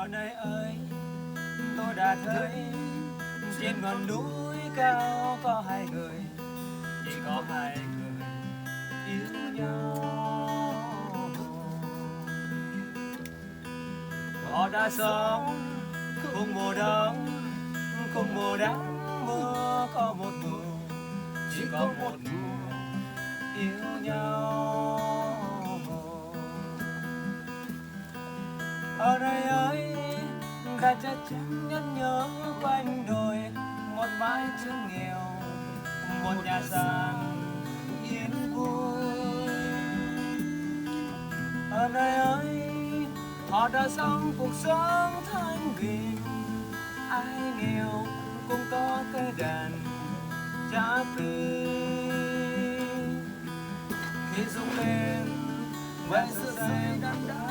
Ở nơi ấy tôi đã thấy trên ngọn núi cao có hai người, chỉ có hai người yêu nhau. Họ đã sống cùng mùa đông, cùng mùa nắng mưa, có một mùa, chỉ có một mùa yêu nhau. Ở đây ấy ta chắc chắn nhẫn nhớ quanh đồi một mái trường nghèo, một nhà sàn yên vui. Ở đây ấy họ đã sống cuộc sống thanh bình, ai nghèo cũng có cây đàn trả từ. Khi rung lên quen sự say đắm đắm